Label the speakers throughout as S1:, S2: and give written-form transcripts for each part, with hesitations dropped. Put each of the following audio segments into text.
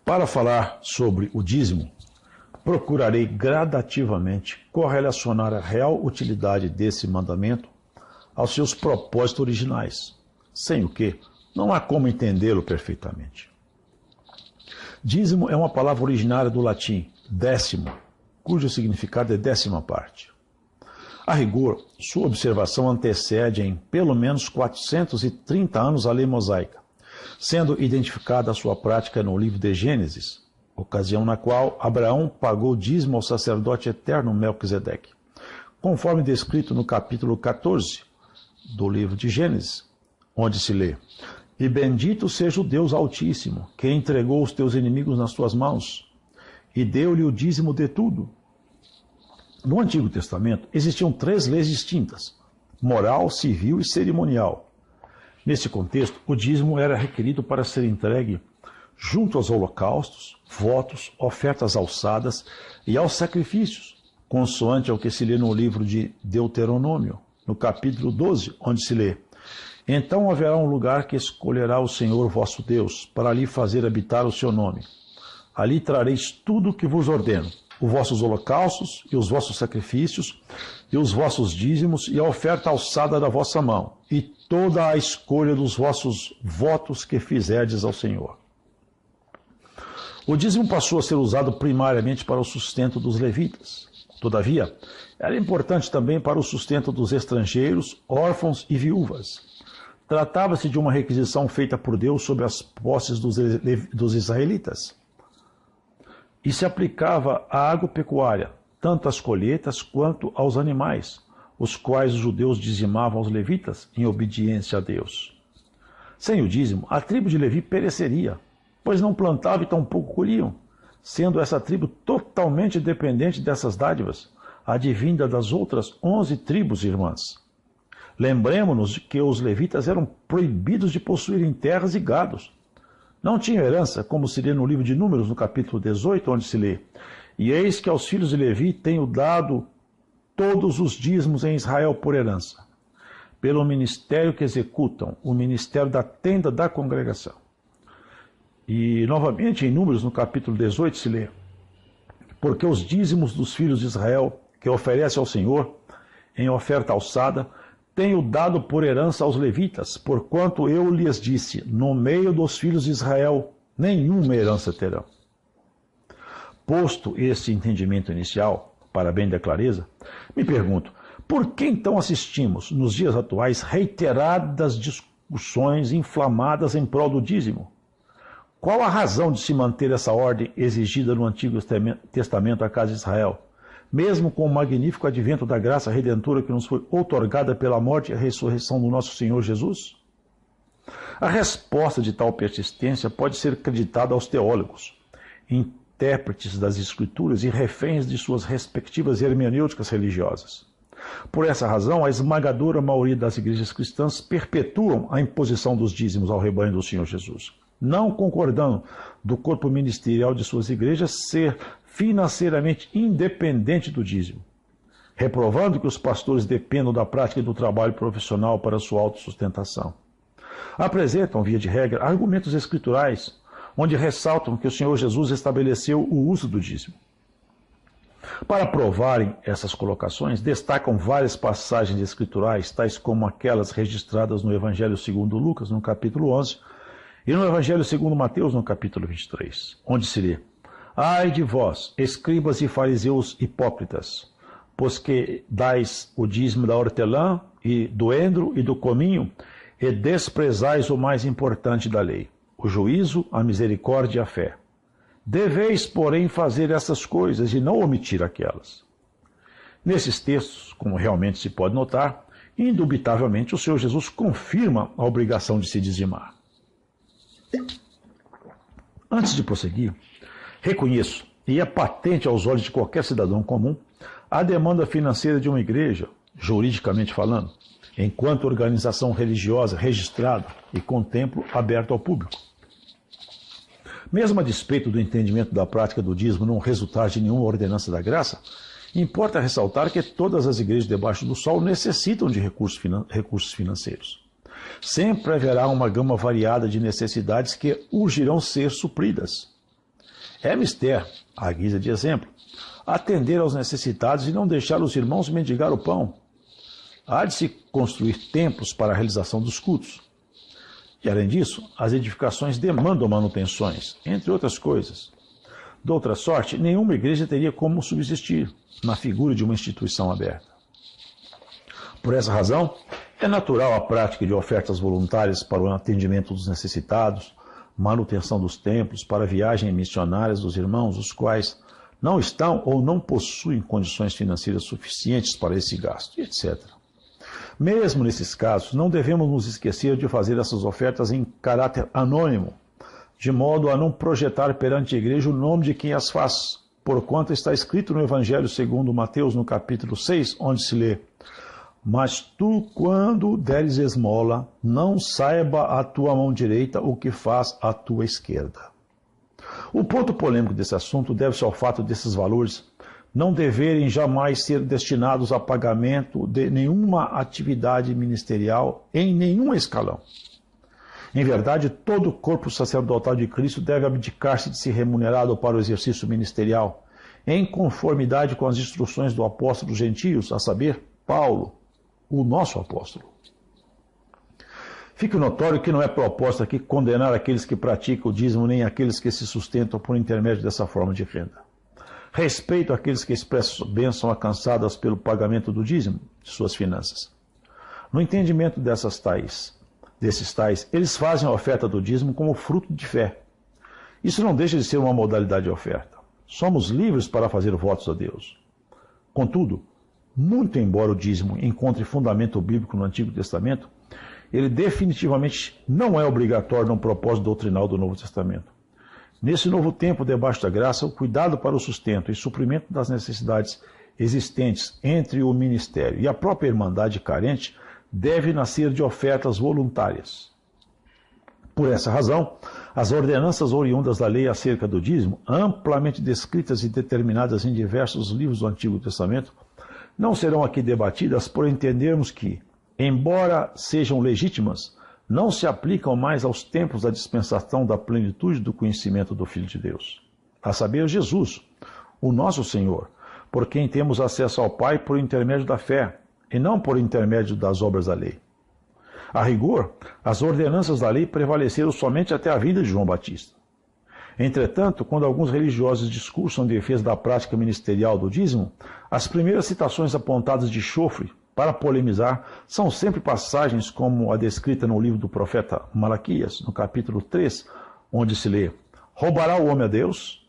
S1: Para falar sobre o dízimo, procurarei gradativamente correlacionar a real utilidade desse mandamento aos seus propósitos originais, sem o que não há como entendê-lo perfeitamente. Dízimo é uma palavra originária do latim décimo, cujo significado é décima parte. A rigor, sua observação antecede em pelo menos 430 anos a lei mosaica, sendo identificada a sua prática no livro de Gênesis, ocasião na qual Abraão pagou dízimo ao sacerdote eterno Melquisedeque, conforme descrito no capítulo 14 do livro de Gênesis, onde se lê: "E bendito seja o Deus Altíssimo, que entregou os teus inimigos nas tuas mãos, e deu-lhe o dízimo de tudo." No Antigo Testamento existiam 3 leis distintas: moral, civil e cerimonial. Nesse contexto, o dízimo era requerido para ser entregue junto aos holocaustos, votos, ofertas alçadas e aos sacrifícios, consoante ao que se lê no livro de Deuteronômio, no capítulo 12, onde se lê: "Então haverá um lugar que escolherá o Senhor vosso Deus, para ali fazer habitar o seu nome. Ali trareis tudo o que vos ordeno, os vossos holocaustos e os vossos sacrifícios, e os vossos dízimos, e a oferta alçada da vossa mão, e toda a escolha dos vossos votos que fizerdes ao Senhor." O dízimo passou a ser usado primariamente para o sustento dos levitas. Todavia, era importante também para o sustento dos estrangeiros, órfãos e viúvas. Tratava-se de uma requisição feita por Deus sobre as posses dos israelitas, e se aplicava à agropecuária, tanto às colheitas quanto aos animais, os quais os judeus dizimavam aos levitas em obediência a Deus. Sem o dízimo, a tribo de Levi pereceria, pois não plantava e tampouco colhiam, sendo essa tribo totalmente dependente dessas dádivas, advinda das outras 11 tribos irmãs. Lembremos-nos de que os levitas eram proibidos de possuírem terras e gados. Não tinham herança, como se lê no livro de Números, no capítulo 18, onde se lê: "E eis que aos filhos de Levi tenho dado todos os dízimos em Israel por herança, pelo ministério que executam, o ministério da tenda da congregação." E, novamente, em Números, no capítulo 18, se lê: "Porque os dízimos dos filhos de Israel, que oferece ao Senhor, em oferta alçada, tenho dado por herança aos levitas, porquanto eu lhes disse: no meio dos filhos de Israel, nenhuma herança terão." Posto este entendimento inicial, para bem da clareza, me pergunto, por que então assistimos, nos dias atuais, reiteradas discussões inflamadas em prol do dízimo? Qual a razão de se manter essa ordem exigida no Antigo Testamento à casa de Israel, mesmo com o magnífico advento da graça redentora que nos foi outorgada pela morte e a ressurreição do nosso Senhor Jesus? A resposta de tal persistência pode ser acreditada aos teólogos, intérpretes das Escrituras e reféns de suas respectivas hermenêuticas religiosas. Por essa razão, a esmagadora maioria das igrejas cristãs perpetuam a imposição dos dízimos ao rebanho do Senhor Jesus, não concordando do corpo ministerial de suas igrejas ser financeiramente independente do dízimo, reprovando que os pastores dependam da prática e do trabalho profissional para sua autossustentação. Apresentam, via de regra, argumentos escriturais, onde ressaltam que o Senhor Jesus estabeleceu o uso do dízimo. Para provarem essas colocações, destacam várias passagens escriturais, tais como aquelas registradas no Evangelho segundo Lucas, no capítulo 11, e no Evangelho segundo Mateus, no capítulo 23, onde se lê: "Ai de vós, escribas e fariseus hipócritas, pois que dais o dízimo da hortelã e do endro e do cominho, e desprezais o mais importante da lei, o juízo, a misericórdia e a fé. Deveis, porém, fazer essas coisas e não omitir aquelas." Nesses textos, como realmente se pode notar, indubitavelmente o Senhor Jesus confirma a obrigação de se dizimar. Antes de prosseguir, reconheço, e é patente aos olhos de qualquer cidadão comum, a demanda financeira de uma igreja, juridicamente falando, enquanto organização religiosa registrada e com templo aberto ao público. Mesmo a despeito do entendimento da prática do dízimo não resultar de nenhuma ordenança da graça, importa ressaltar que todas as igrejas debaixo do sol necessitam de recursos financeiros. Sempre haverá uma gama variada de necessidades que urgirão ser supridas. É mister, à guisa de exemplo, atender aos necessitados e não deixar os irmãos mendigar o pão. Há de se construir templos para a realização dos cultos. E, além disso, as edificações demandam manutenções, entre outras coisas. De outra sorte, nenhuma igreja teria como subsistir na figura de uma instituição aberta. Por essa razão, é natural a prática de ofertas voluntárias para o atendimento dos necessitados, manutenção dos templos, para viagens missionárias dos irmãos, os quais não estão ou não possuem condições financeiras suficientes para esse gasto, etc. Mesmo nesses casos, não devemos nos esquecer de fazer essas ofertas em caráter anônimo, de modo a não projetar perante a igreja o nome de quem as faz, porquanto está escrito no Evangelho segundo Mateus, no capítulo 6, onde se lê: Mas tu, quando deres esmola, não saiba a tua mão direita o que faz a tua esquerda. O ponto polêmico desse assunto deve-se ao fato desses valores não deverem jamais ser destinados a pagamento de nenhuma atividade ministerial em nenhum escalão. Em verdade, todo o corpo sacerdotal de Cristo deve abdicar-se de ser remunerado para o exercício ministerial, em conformidade com as instruções do apóstolo dos gentios, a saber, Paulo, o nosso apóstolo. Fique notório que não é proposta aqui condenar aqueles que praticam o dízimo, nem aqueles que se sustentam por intermédio dessa forma de renda. Respeito àqueles que expressam bênçãos alcançadas pelo pagamento do dízimo de suas finanças. No entendimento desses tais, eles fazem a oferta do dízimo como fruto de fé. Isso não deixa de ser uma modalidade de oferta. Somos livres para fazer votos a Deus. Contudo, muito embora o dízimo encontre fundamento bíblico no Antigo Testamento, ele definitivamente não é obrigatório no propósito doutrinal do Novo Testamento. Nesse novo tempo, debaixo da graça, o cuidado para o sustento e suprimento das necessidades existentes entre o ministério e a própria irmandade carente deve nascer de ofertas voluntárias. Por essa razão, as ordenanças oriundas da lei acerca do dízimo, amplamente descritas e determinadas em diversos livros do Antigo Testamento, não serão aqui debatidas por entendermos que, embora sejam legítimas, não se aplicam mais aos tempos da dispensação da plenitude do conhecimento do Filho de Deus, a saber, Jesus, o nosso Senhor, por quem temos acesso ao Pai por intermédio da fé, e não por intermédio das obras da lei. A rigor, as ordenanças da lei prevaleceram somente até a vinda de João Batista. Entretanto, quando alguns religiosos discursam em defesa da prática ministerial do dízimo, as primeiras citações apontadas de chofre para polemizar são sempre passagens como a descrita no livro do profeta Malaquias, no capítulo 3, onde se lê: Roubará o homem a Deus?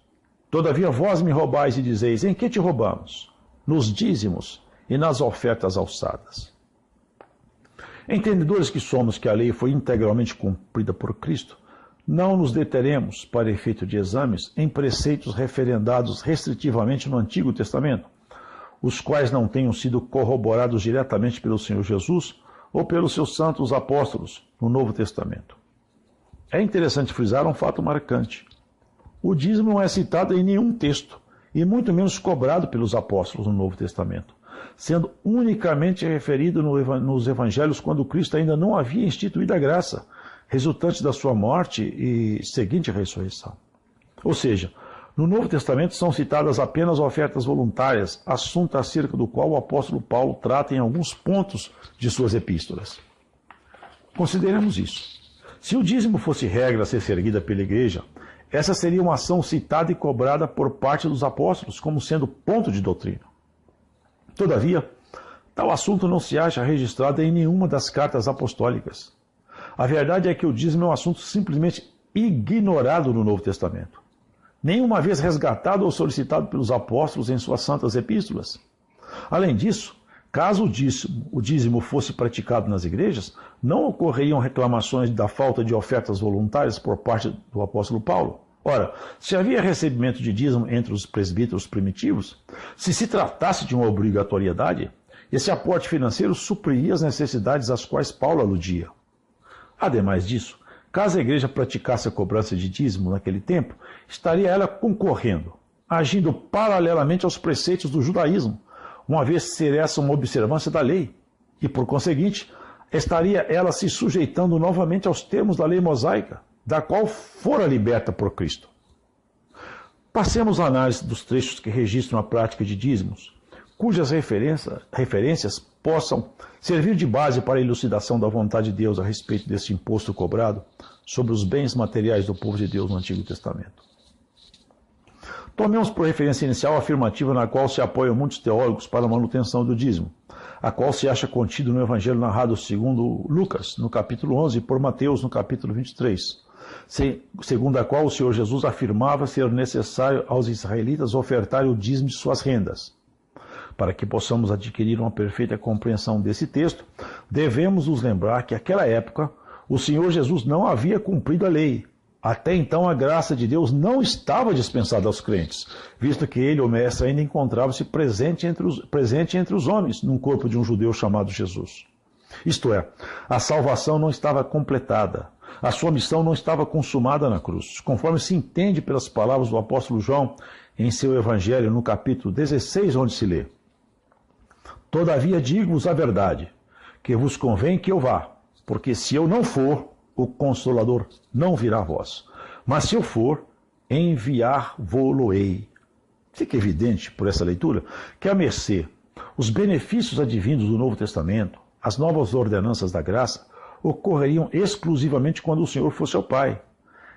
S1: Todavia vós me roubais e dizeis: em que te roubamos? Nos dízimos e nas ofertas alçadas. Entendedores que somos que a lei foi integralmente cumprida por Cristo, não nos deteremos, para efeito de exames, em preceitos referendados restritivamente no Antigo Testamento, os quais não tenham sido corroborados diretamente pelo Senhor Jesus ou pelos seus santos apóstolos no Novo Testamento. É interessante frisar um fato marcante. O dízimo não é citado em nenhum texto, e muito menos cobrado pelos apóstolos no Novo Testamento, sendo unicamente referido nos evangelhos quando Cristo ainda não havia instituído a graça, resultante da sua morte e seguinte ressurreição. Ou seja, no Novo Testamento são citadas apenas ofertas voluntárias, assunto acerca do qual o apóstolo Paulo trata em alguns pontos de suas epístolas. Consideremos isso. Se o dízimo fosse regra a ser seguida pela igreja, essa seria uma ação citada e cobrada por parte dos apóstolos como sendo ponto de doutrina. Todavia, tal assunto não se acha registrado em nenhuma das cartas apostólicas. A verdade é que o dízimo é um assunto simplesmente ignorado no Novo Testamento, nenhuma vez resgatado ou solicitado pelos apóstolos em suas santas epístolas. Além disso, caso o dízimo fosse praticado nas igrejas, não ocorreriam reclamações da falta de ofertas voluntárias por parte do apóstolo Paulo. Ora, se havia recebimento de dízimo entre os presbíteros primitivos, se tratasse de uma obrigatoriedade, esse aporte financeiro supriria as necessidades às quais Paulo aludia. Ademais disso, caso a igreja praticasse a cobrança de dízimo naquele tempo, estaria ela concorrendo, agindo paralelamente aos preceitos do judaísmo, uma vez ser essa uma observância da lei, e, por conseguinte, estaria ela se sujeitando novamente aos termos da lei mosaica, da qual fora liberta por Cristo. Passemos à análise dos trechos que registram a prática de dízimos, cujas referências possam servir de base para a elucidação da vontade de Deus a respeito deste imposto cobrado sobre os bens materiais do povo de Deus no Antigo Testamento. Tomemos por referência inicial a afirmativa na qual se apoiam muitos teólogos para a manutenção do dízimo, a qual se acha contido no Evangelho narrado segundo Lucas, no capítulo 11, e por Mateus, no capítulo 23, segundo a qual o Senhor Jesus afirmava ser necessário aos israelitas ofertarem o dízimo de suas rendas. Para que possamos adquirir uma perfeita compreensão desse texto, devemos nos lembrar que naquela época o Senhor Jesus não havia cumprido a lei. Até então a graça de Deus não estava dispensada aos crentes, visto que ele, o Mestre, ainda encontrava-se presente entre os homens, num corpo de um judeu chamado Jesus. Isto é, a salvação não estava completada, a sua missão não estava consumada na cruz, conforme se entende pelas palavras do apóstolo João em seu Evangelho, no capítulo 16, onde se lê: Todavia digo-vos a verdade, que vos convém que eu vá, porque se eu não for, o Consolador não virá a vós. Mas se eu for, enviar-vos-ei. Fica evidente, por essa leitura, que a mercê, os benefícios advindos do Novo Testamento, as novas ordenanças da graça, ocorreriam exclusivamente quando o Senhor fosse ao Pai.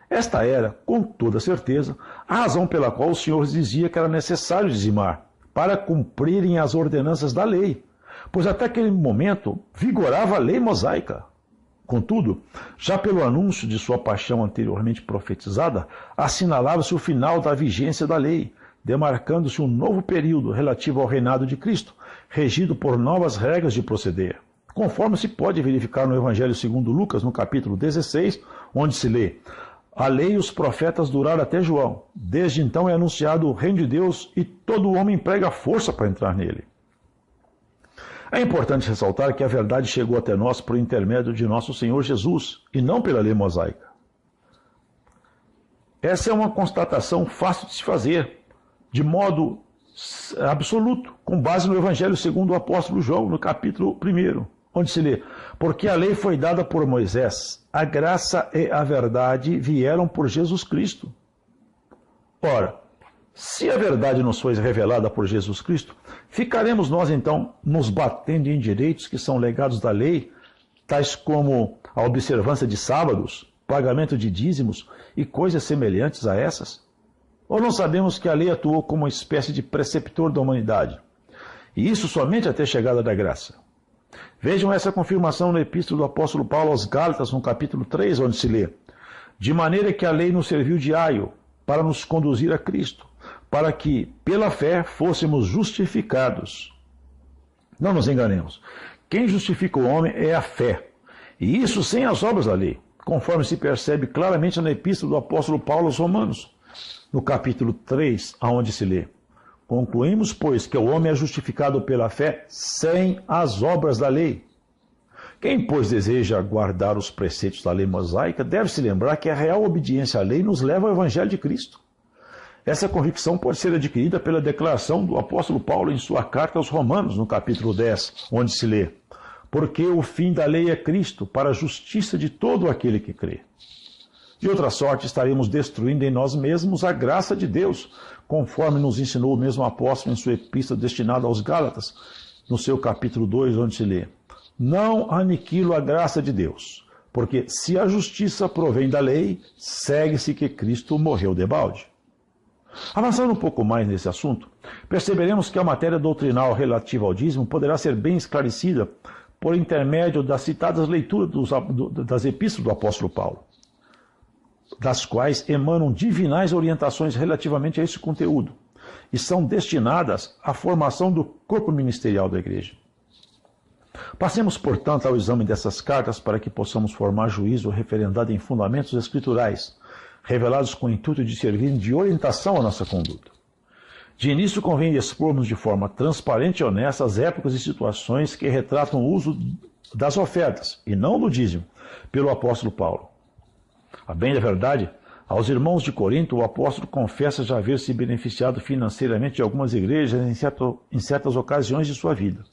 S1: Esta era, com toda certeza, a razão pela qual o Senhor dizia que era necessário dizimar, para cumprirem as ordenanças da lei, pois até aquele momento vigorava a lei mosaica. Contudo, já pelo anúncio de sua paixão anteriormente profetizada, assinalava-se o final da vigência da lei, demarcando-se um novo período relativo ao reinado de Cristo, regido por novas regras de proceder, conforme se pode verificar no Evangelho segundo Lucas, no capítulo 16, onde se lê: A lei e os profetas duraram até João. Desde então é anunciado o reino de Deus e todo homem emprega força para entrar nele. É importante ressaltar que a verdade chegou até nós por intermédio de nosso Senhor Jesus, e não pela lei mosaica. Essa é uma constatação fácil de se fazer, de modo absoluto, com base no Evangelho segundo o apóstolo João, no capítulo 1, onde se lê: Porque a lei foi dada por Moisés, a graça e a verdade vieram por Jesus Cristo. Ora, se a verdade nos foi revelada por Jesus Cristo, ficaremos nós então nos batendo em direitos que são legados da lei, tais como a observância de sábados, pagamento de dízimos e coisas semelhantes a essas? Ou não sabemos que a lei atuou como uma espécie de preceptor da humanidade? E isso somente até a chegada da graça. Vejam essa confirmação na epístola do apóstolo Paulo aos Gálatas, no capítulo 3, onde se lê: De maneira que a lei nos serviu de aio para nos conduzir a Cristo, para que, pela fé, fôssemos justificados. Não nos enganemos. Quem justifica o homem é a fé, e isso sem as obras da lei, conforme se percebe claramente na epístola do apóstolo Paulo aos Romanos, no capítulo 3, aonde se lê: Concluímos, pois, que o homem é justificado pela fé sem as obras da lei. Quem, pois, deseja guardar os preceitos da lei mosaica, deve se lembrar que a real obediência à lei nos leva ao Evangelho de Cristo. Essa convicção pode ser adquirida pela declaração do apóstolo Paulo em sua carta aos Romanos, no capítulo 10, onde se lê: Porque o fim da lei é Cristo, para a justiça de todo aquele que crê. De outra sorte, estaremos destruindo em nós mesmos a graça de Deus, conforme nos ensinou o mesmo apóstolo em sua epístola destinada aos Gálatas, no seu capítulo 2, onde se lê: Não aniquilo a graça de Deus, porque se a justiça provém da lei, segue-se que Cristo morreu debalde. Avançando um pouco mais nesse assunto, perceberemos que a matéria doutrinal relativa ao dízimo poderá ser bem esclarecida por intermédio das citadas leituras das epístolas do apóstolo Paulo, das quais emanam divinais orientações relativamente a esse conteúdo, e são destinadas à formação do corpo ministerial da igreja. Passemos, portanto, ao exame dessas cartas para que possamos formar juízo referendado em fundamentos escriturais, revelados com o intuito de servir de orientação à nossa conduta. De início, convém expormos de forma transparente e honesta as épocas e situações que retratam o uso das ofertas, e não do dízimo, pelo apóstolo Paulo. A bem da verdade, aos irmãos de Corinto, o apóstolo confessa já haver se beneficiado financeiramente de algumas igrejas em certas ocasiões de sua vida.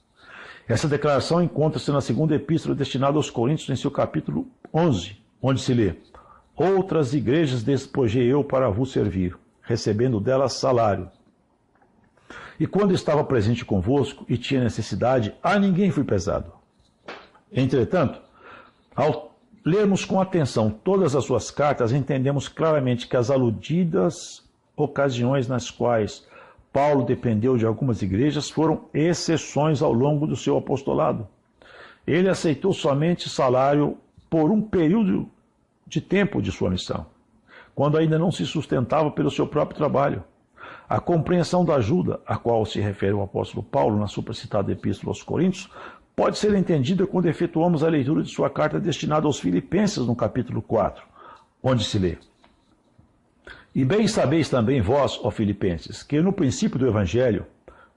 S1: Essa declaração encontra-se na segunda epístola destinada aos Coríntios, em seu capítulo 11, onde se lê: Outras igrejas despojei eu para vos servir, recebendo dela salário. E quando estava presente convosco e tinha necessidade, a ninguém fui pesado. Entretanto, ao lermos com atenção todas as suas cartas, entendemos claramente que as aludidas ocasiões nas quais Paulo dependeu de algumas igrejas foram exceções ao longo do seu apostolado. Ele aceitou somente salário por um período de tempo de sua missão, quando ainda não se sustentava pelo seu próprio trabalho. A compreensão da ajuda a qual se refere o apóstolo Paulo na supracitada epístola aos Coríntios pode ser entendida quando efetuamos a leitura de sua carta destinada aos Filipenses no capítulo 4, onde se lê: E bem sabeis também vós, ó Filipenses, que no princípio do Evangelho,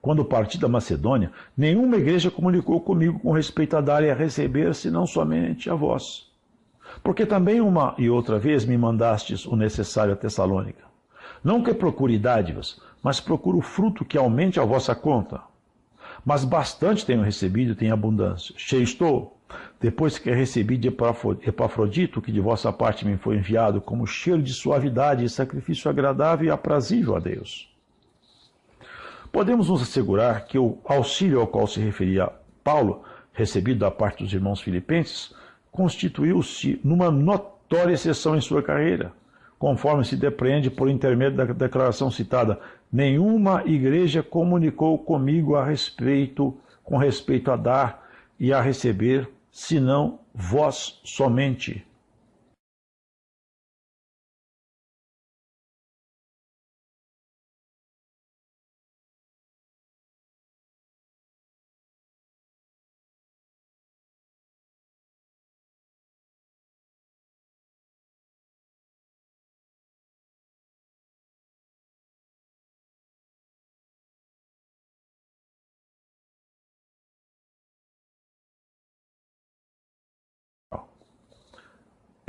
S1: quando parti da Macedônia, nenhuma igreja comunicou comigo com respeito a dar e a receber, senão somente a vós. Porque também uma e outra vez me mandastes o necessário a Tessalônica. Não que procure dádivas, mas procuro fruto que aumente a vossa conta. Mas bastante tenho recebido e tenho abundância. Cheio estou, depois que recebi de Epafrodito, que de vossa parte me foi enviado como cheiro de suavidade e sacrifício agradável e aprazível a Deus. Podemos nos assegurar que o auxílio ao qual se referia Paulo, recebido da parte dos irmãos filipenses, constituiu-se numa notória exceção em sua carreira, conforme se depreende por intermédio da declaração citada: nenhuma igreja comunicou comigo com respeito a dar e a receber, senão vós somente.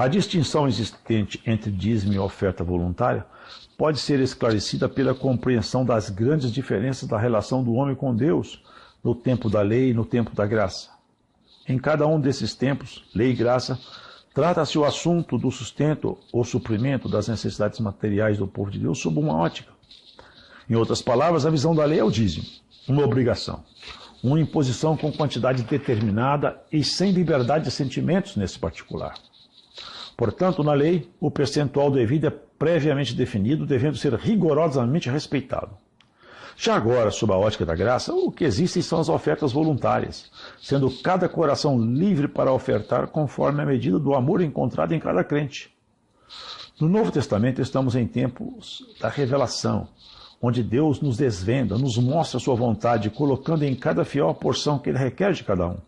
S1: A distinção existente entre dízimo e oferta voluntária pode ser esclarecida pela compreensão das grandes diferenças da relação do homem com Deus no tempo da lei e no tempo da graça. Em cada um desses tempos, lei e graça, trata-se o assunto do sustento ou suprimento das necessidades materiais do povo de Deus sob uma ótica. Em outras palavras, a visão da lei é o dízimo, uma obrigação, uma imposição com quantidade determinada e sem liberdade de sentimentos nesse particular. Portanto, na lei, o percentual devido é previamente definido, devendo ser rigorosamente respeitado. Já agora, sob a ótica da graça, o que existem são as ofertas voluntárias, sendo cada coração livre para ofertar conforme a medida do amor encontrado em cada crente. No Novo Testamento estamos em tempos da revelação, onde Deus nos desvenda, nos mostra a sua vontade, colocando em cada fiel a porção que Ele requer de cada um.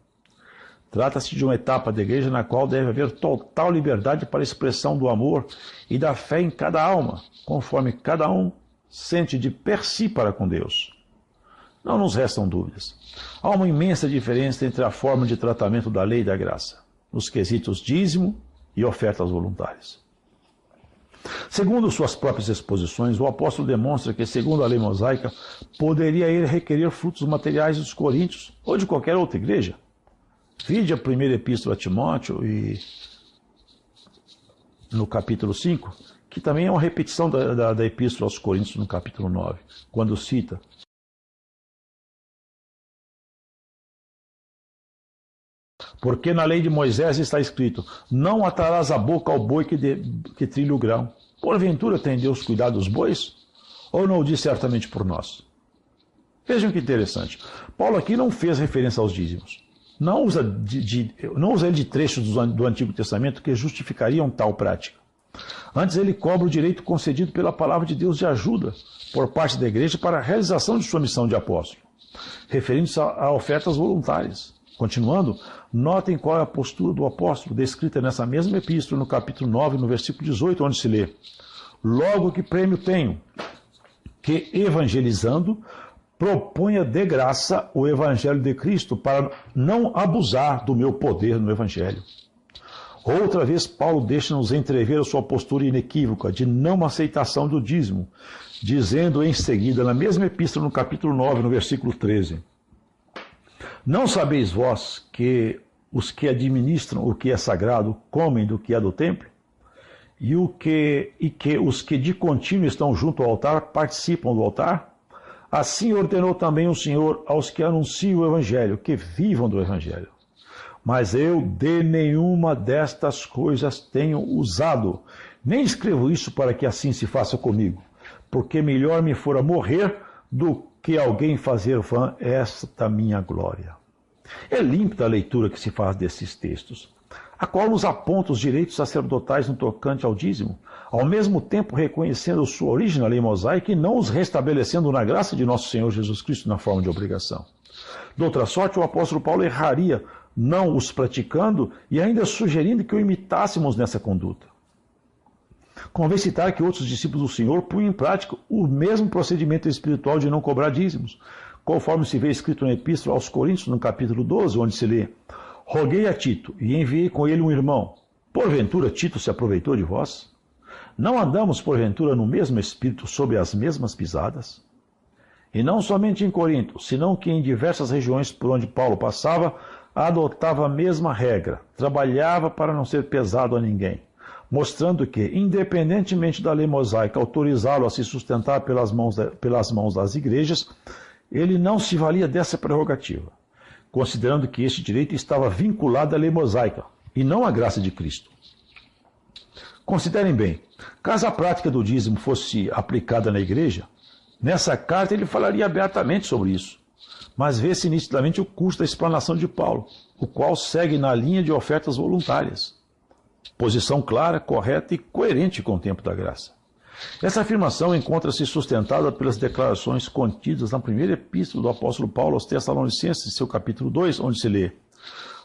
S1: Trata-se de uma etapa da igreja na qual deve haver total liberdade para a expressão do amor e da fé em cada alma, conforme cada um sente de per si para com Deus. Não nos restam dúvidas. Há uma imensa diferença entre a forma de tratamento da lei e da graça, nos quesitos dízimo e ofertas voluntárias. Segundo suas próprias exposições, o apóstolo demonstra que, segundo a lei mosaica, poderia ele requerer frutos materiais dos coríntios ou de qualquer outra igreja. Vide a primeira epístola a Timóteo e no capítulo 5, que também é uma repetição da epístola aos Coríntios no capítulo 9, quando cita: porque na lei de Moisés está escrito: não atarás a boca ao boi que trilha o grão. Porventura tem Deus cuidado dos bois? Ou não o diz certamente por nós? Vejam que interessante. Paulo aqui não fez referência aos dízimos. Não usa ele de trechos do Antigo Testamento que justificariam tal prática. Antes ele cobra o direito concedido pela palavra de Deus de ajuda por parte da igreja para a realização de sua missão de apóstolo, referindo-se a ofertas voluntárias. Continuando, notem qual é a postura do apóstolo descrita nessa mesma epístola, no capítulo 9, no versículo 18, onde se lê: logo que prêmio tenho, que evangelizando proponha de graça o Evangelho de Cristo para não abusar do meu poder no Evangelho. Outra vez, Paulo deixa-nos entrever a sua postura inequívoca de não aceitação do dízimo, dizendo em seguida, na mesma epístola, no capítulo 9, no versículo 13: não sabeis vós que os que administram o que é sagrado comem do que é do templo, e que os que de contínuo estão junto ao altar participam do altar? Assim ordenou também o Senhor aos que anunciam o Evangelho, que vivam do Evangelho. Mas eu de nenhuma destas coisas tenho usado, nem escrevo isso para que assim se faça comigo, porque melhor me fora morrer do que alguém fazer vã esta minha glória. É límpida a leitura que se faz desses textos, a qual nos aponta os direitos sacerdotais no tocante ao dízimo, ao mesmo tempo reconhecendo sua origem na lei mosaica e não os restabelecendo na graça de nosso Senhor Jesus Cristo na forma de obrigação. De outra sorte, o apóstolo Paulo erraria, não os praticando e ainda sugerindo que o imitássemos nessa conduta. Convém citar que outros discípulos do Senhor punham em prática o mesmo procedimento espiritual de não cobrar dízimos, conforme se vê escrito na Epístola aos Coríntios, no capítulo 12, onde se lê: roguei a Tito e enviei com ele um irmão. Porventura Tito se aproveitou de vós? Não andamos, porventura, no mesmo espírito, sob as mesmas pisadas? E não somente em Corinto, senão que em diversas regiões por onde Paulo passava, adotava a mesma regra, trabalhava para não ser pesado a ninguém, mostrando que, independentemente da lei mosaica autorizá-lo a se sustentar pelas mãos das igrejas, ele não se valia dessa prerrogativa, considerando que este direito estava vinculado à lei mosaica e não à graça de Cristo. Considerem bem, caso a prática do dízimo fosse aplicada na igreja, nessa carta ele falaria abertamente sobre isso, mas vê-se nitidamente o custo da explanação de Paulo, o qual segue na linha de ofertas voluntárias. Posição clara, correta e coerente com o tempo da graça. Essa afirmação encontra-se sustentada pelas declarações contidas na primeira epístola do apóstolo Paulo aos Tessalonicenses, seu capítulo 2, onde se lê: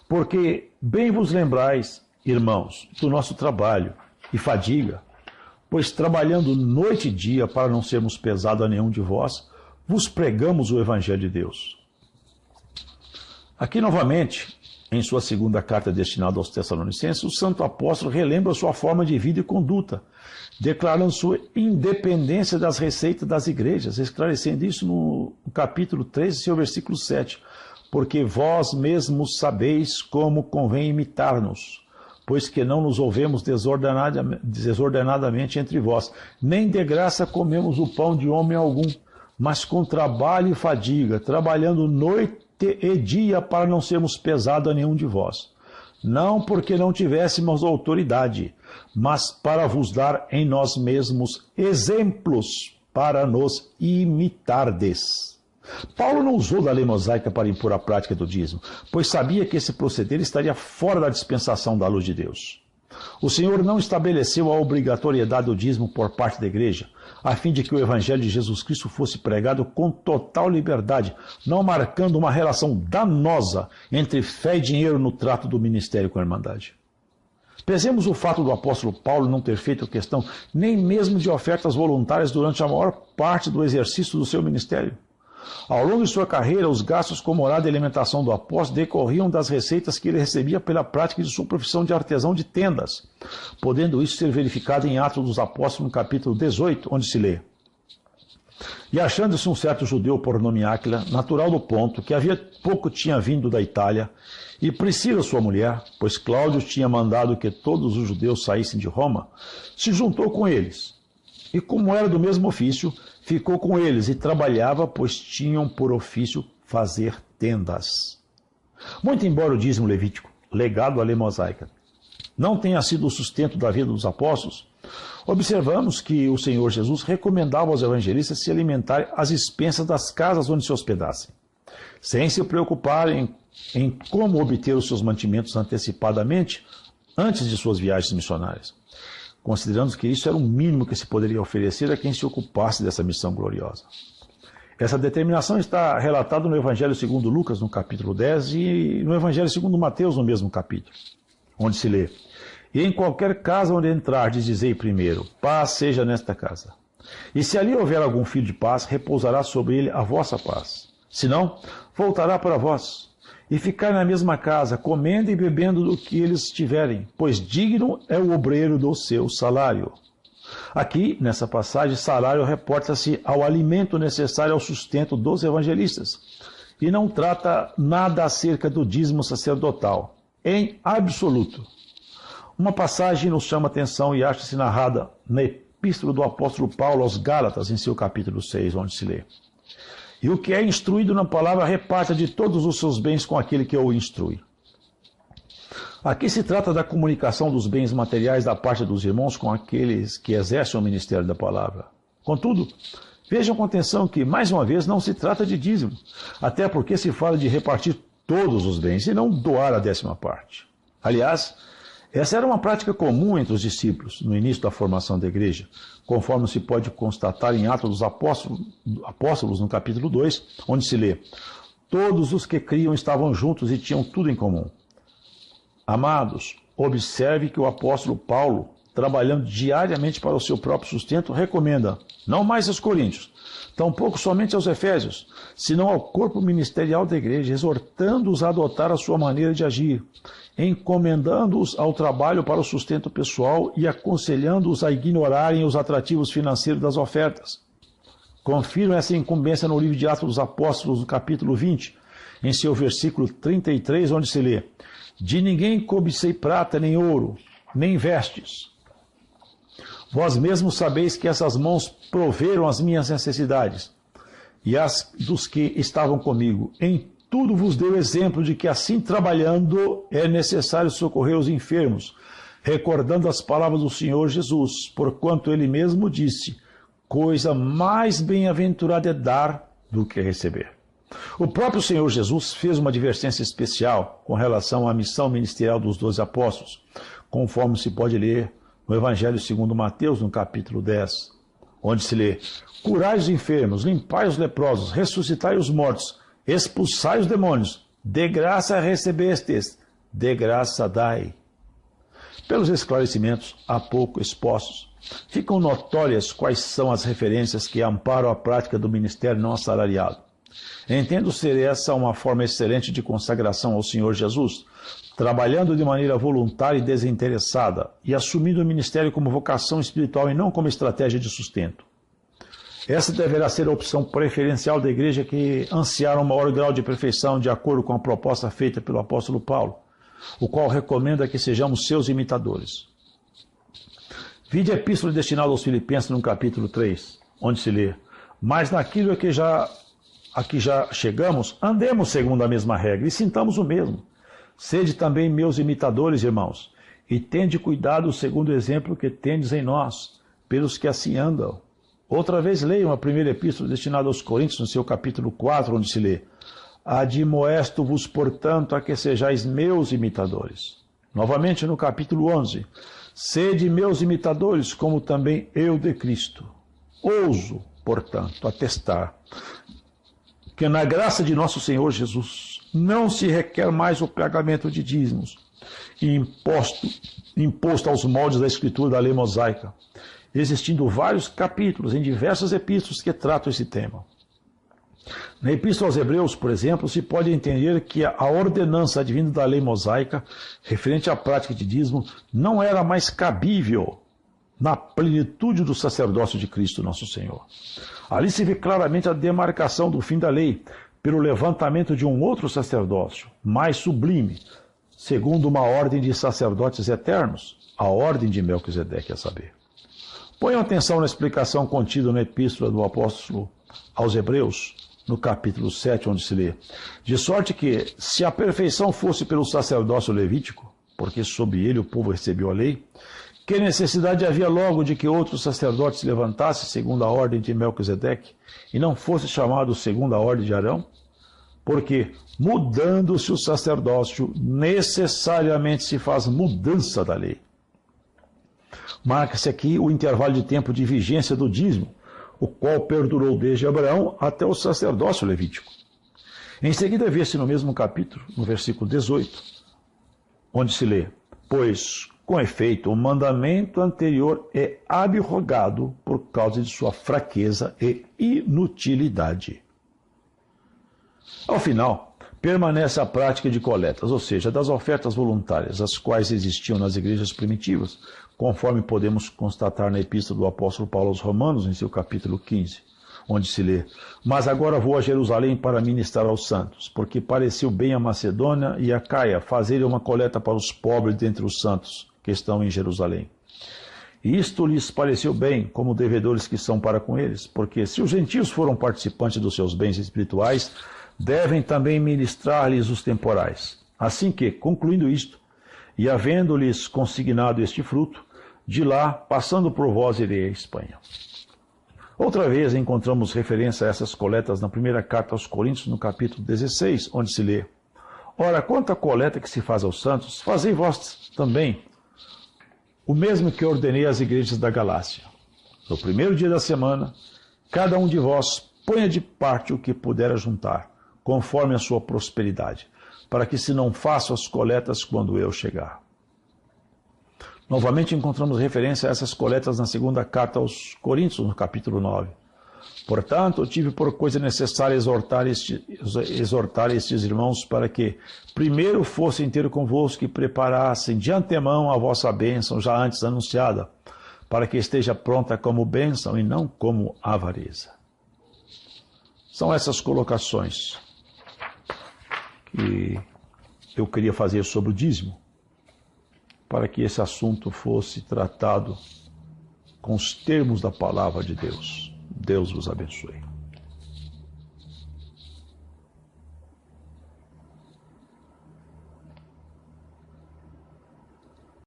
S1: porque bem vos lembrais, irmãos, do nosso trabalho e fadiga, pois trabalhando noite e dia para não sermos pesados a nenhum de vós, vos pregamos o Evangelho de Deus. Aqui novamente, em sua segunda carta destinada aos Tessalonicenses, o santo apóstolo relembra sua forma de vida e conduta, declarando sua independência das receitas das igrejas, esclarecendo isso no capítulo 13, seu versículo 7. Porque vós mesmos sabeis como convém imitar-nos, pois que não nos ouvemos desordenadamente entre vós, nem de graça comemos o pão de homem algum, mas com trabalho e fadiga, trabalhando noite e dia para não sermos pesados a nenhum de vós. Não porque não tivéssemos autoridade, mas para vos dar em nós mesmos exemplos para nos imitardes. Paulo não usou da lei mosaica para impor a prática do dízimo, pois sabia que esse proceder estaria fora da dispensação da luz de Deus. O Senhor não estabeleceu a obrigatoriedade do dízimo por parte da igreja, a fim de que o Evangelho de Jesus Cristo fosse pregado com total liberdade, não marcando uma relação danosa entre fé e dinheiro no trato do ministério com a Irmandade. Pesemos o fato do apóstolo Paulo não ter feito questão nem mesmo de ofertas voluntárias durante a maior parte do exercício do seu ministério. Ao longo de sua carreira, os gastos com morada e alimentação do apóstolo decorriam das receitas que ele recebia pela prática de sua profissão de artesão de tendas, podendo isso ser verificado em Atos dos Apóstolos, no capítulo 18, onde se lê: e achando-se um certo judeu por nome Áquila, natural do Ponto, que havia pouco tinha vindo da Itália, e Priscila, sua mulher, pois Cláudio tinha mandado que todos os judeus saíssem de Roma, se juntou com eles. E como era do mesmo ofício, ficou com eles e trabalhava, pois tinham por ofício fazer tendas. Muito embora o dízimo levítico, legado à lei mosaica, não tenha sido o sustento da vida dos apóstolos, observamos que o Senhor Jesus recomendava aos evangelistas se alimentarem às expensas das casas onde se hospedassem, sem se preocuparem em como obter os seus mantimentos antecipadamente antes de suas viagens missionárias, considerando que isso era o mínimo que se poderia oferecer a quem se ocupasse dessa missão gloriosa. Essa determinação está relatada no Evangelho segundo Lucas, no capítulo 10, e no Evangelho segundo Mateus, no mesmo capítulo, onde se lê: e em qualquer casa onde entrardes, dizei primeiro, paz seja nesta casa. E se ali houver algum filho de paz, repousará sobre ele a vossa paz. Senão, voltará para vós. E ficar na mesma casa, comendo e bebendo do que eles tiverem, pois digno é o obreiro do seu salário. Aqui, nessa passagem, salário reporta-se ao alimento necessário ao sustento dos evangelistas, e não trata nada acerca do dízimo sacerdotal, em absoluto. uma passagem nos chama a atenção e acha-se narrada na epístola do apóstolo Paulo aos Gálatas, em seu capítulo 6, onde se lê: E o que é instruído na palavra reparta de todos os seus bens com aquele que o instrui. Aqui se trata da comunicação dos bens materiais da parte dos irmãos com aqueles que exercem o ministério da palavra. Contudo, vejam com atenção que, mais uma vez, não se trata de dízimo, até porque se fala de repartir todos os bens e não doar a 10ª parte. Aliás, essa era uma prática comum entre os discípulos no início da formação da igreja, conforme se pode constatar em Atos dos Apóstolos, no capítulo 2, onde se lê: Todos os que criam estavam juntos e tinham tudo em comum. Amados, observe que o apóstolo Paulo, trabalhando diariamente para o seu próprio sustento, recomenda, não mais aos coríntios, tampouco somente aos efésios, senão ao corpo ministerial da igreja, exortando-os a adotar a sua maneira de agir, encomendando-os ao trabalho para o sustento pessoal e aconselhando-os a ignorarem os atrativos financeiros das ofertas. Confiram essa incumbência no livro de Atos dos Apóstolos, no capítulo 20, em seu versículo 33, onde se lê: De ninguém cobicei prata, nem ouro, nem vestes. Vós mesmos sabeis que essas mãos proveram as minhas necessidades, e as dos que estavam comigo. Em tudo vos deu exemplo de que assim trabalhando é necessário socorrer os enfermos, recordando as palavras do Senhor Jesus, porquanto ele mesmo disse: coisa mais bem-aventurada é dar do que receber. O próprio Senhor Jesus fez uma advertência especial com relação à missão ministerial dos 12 apóstolos, conforme se pode ler no Evangelho segundo Mateus, no capítulo 10, onde se lê: Curai os enfermos, limpai os leprosos, ressuscitai os mortos, expulsai os demônios, de graça recebestes, de graça dai. Pelos esclarecimentos há pouco expostos, ficam notórias quais são as referências que amparam a prática do ministério não assalariado. Entendo ser essa uma forma excelente de consagração ao Senhor Jesus, trabalhando de maneira voluntária e desinteressada e assumindo o ministério como vocação espiritual e não como estratégia de sustento. Essa deverá ser a opção preferencial da igreja que ansiar um maior grau de perfeição de acordo com a proposta feita pelo apóstolo Paulo, o qual recomenda que sejamos seus imitadores. Vide a epístola destinada aos Filipenses no capítulo 3, onde se lê: Mas naquilo a que já chegamos, andemos segundo a mesma regra e sintamos o mesmo. Sede também meus imitadores, irmãos, e tende cuidado segundo o exemplo que tendes em nós, pelos que assim andam. Outra vez leiam a primeira epístola destinada aos Coríntios, no seu capítulo 4, onde se lê: Admoesto-vos, portanto, a que sejais meus imitadores. Novamente no capítulo 11: Sede meus imitadores, como também eu de Cristo. Ouso, portanto, atestar que na graça de nosso Senhor Jesus não se requer mais o pagamento de dízimos, imposto aos moldes da escritura da lei mosaica, existindo vários capítulos em diversas epístolas que tratam esse tema. Na Epístola aos Hebreus, por exemplo, se pode entender que a ordenança advinda da lei mosaica, referente à prática de dízimo, não era mais cabível na plenitude do sacerdócio de Cristo nosso Senhor. Ali se vê claramente a demarcação do fim da lei, pelo levantamento de um outro sacerdócio, mais sublime, segundo uma ordem de sacerdotes eternos, a ordem de Melquisedeque, a saber. Ponham atenção na explicação contida na Epístola do Apóstolo aos Hebreus, no capítulo 7, onde se lê: De sorte que, se a perfeição fosse pelo sacerdócio levítico, porque sob ele o povo recebeu a lei, que necessidade havia logo de que outro sacerdote se levantasse segundo a ordem de Melquisedeque, e não fosse chamado segundo a ordem de Arão? Porque, mudando-se o sacerdócio, necessariamente se faz mudança da lei. Marca-se aqui o intervalo de tempo de vigência do dízimo, o qual perdurou desde Abraão até o sacerdócio levítico. Em seguida, vê-se no mesmo capítulo, no versículo 18, onde se lê: Pois, com efeito, o mandamento anterior é abrogado por causa de sua fraqueza e inutilidade. Ao final, permanece a prática de coletas, ou seja, das ofertas voluntárias, as quais existiam nas igrejas primitivas, conforme podemos constatar na epístola do apóstolo Paulo aos Romanos, em seu capítulo 15, onde se lê: Mas agora vou a Jerusalém para ministrar aos santos, porque pareceu bem a Macedônia e a Caia fazerem uma coleta para os pobres dentre os santos, que estão em Jerusalém. E isto lhes pareceu bem, como devedores que são para com eles, porque se os gentios foram participantes dos seus bens espirituais, devem também ministrar-lhes os temporais. Assim que, concluindo isto, e havendo-lhes consignado este fruto, de lá, passando por vós, irei à Espanha. Outra vez encontramos referência a essas coletas na primeira carta aos Coríntios, no capítulo 16, onde se lê: Ora, quanto à coleta que se faz aos santos, fazei vós também o mesmo que ordenei às igrejas da Galácia. No primeiro dia da semana, cada um de vós ponha de parte o que puder ajuntar, conforme a sua prosperidade, para que se não façam as coletas quando eu chegar. Novamente encontramos referência a essas coletas na segunda carta aos Coríntios, no capítulo 9. Portanto, eu tive por coisa necessária exortar estes irmãos para que primeiro fossem ter convosco e preparassem de antemão a vossa bênção, já antes anunciada, para que esteja pronta como bênção e não como avareza. São essas colocações que eu queria fazer sobre o dízimo, para que esse assunto fosse tratado com os termos da palavra de Deus. Deus vos abençoe.